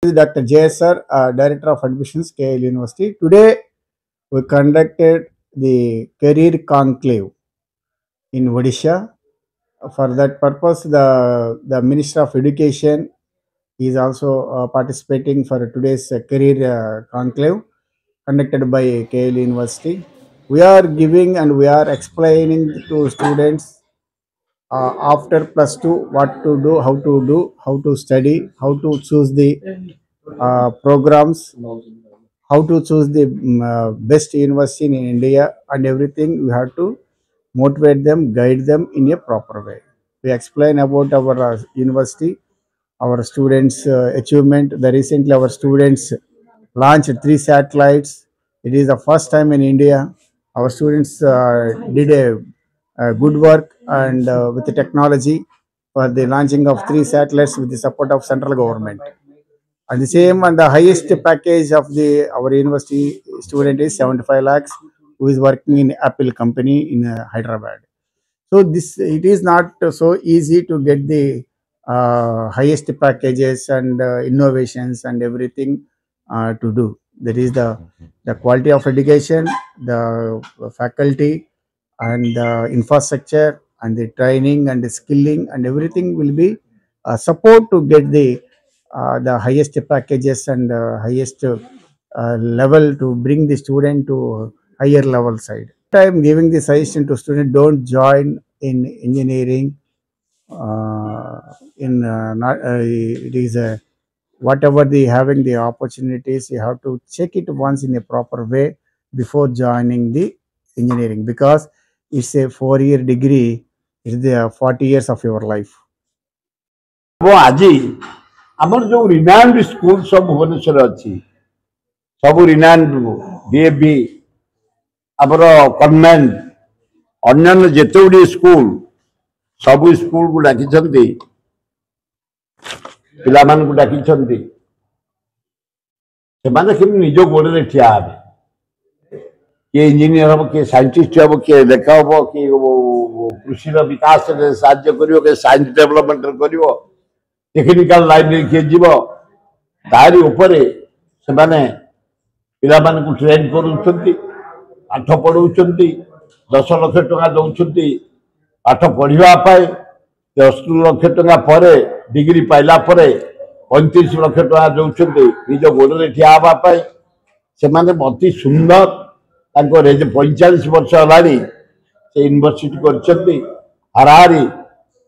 This is Dr. JSR, Director of Admissions, KL University. Today, we conducted the Career Conclave in Odisha. For that purpose, the Minister of Education is also participating for today's Career Conclave conducted by KL University. We are giving and we are explaining to students after plus two what to do, how to study, how to choose the programs, how to choose the best university in India, and everything. We have to motivate them, guide them in a proper way. We explain about our university, our students' achievement. The recently our students launched 3 satellites. It is the first time in India. Our students did a good work and with the technology for the launching of 3 satellites with the support of central government. And the same and the highest package of the our university student is 75 lakhs, who is working in Apple company in Hyderabad. So this it is not so easy to get the highest packages and innovations and everything to do. That is the quality of education, the faculty, and the infrastructure, and the training and the skilling and everything will be support to get the highest packages and highest level to bring the student to higher level side. I am giving the suggestion to student: don't join in engineering. In not it is a whatever the having the opportunities, you have to check it once in a proper way before joining the engineering, because it's a 4 year degree. It's the 40 years of your life. वो आज आमर जो renowned school सब भुवनेश्वर अच्छी सब renowned DAV आमर convent अन्य जेते गुडी स्कूल सब स्कूल को डाकी पिला मान को डाकी निज गोड़े ठिया किए इंजीनियर हम किए साइंटिस्ट हम किए लेखा हम कि कृषि विकास साहाय्य कर किए साइंस डेवलपमेंट कर टेक्निकल लाइन किए जीव तारी उपरे से माने पिला मान को ट्रेन करूछंती पाठ पढ़ाउछंती 10 लाख टका दउछंती पाठ पढ़िबा पाए 10 लाख टका परे डिग्री पाइला परे 35 लाख टका दउछंती निज गोड़े ठिया हबा पाए से माने अति सुंदर तांको रेज 45 वर्ष हलानी से यूनिवर्सिटी करछंती हरारी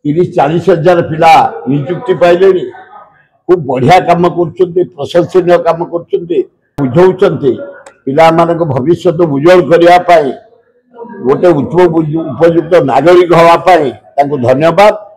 30-40 हजार पिला नियुक्ति पाइले खूब बढ़िया काम कर प्रशंसनीय काम कर बुझाऊँच पिला मान भविष्य उज्जवल करने गोटे उपयुक्त नागरिक हाँपाई धन्यवाद।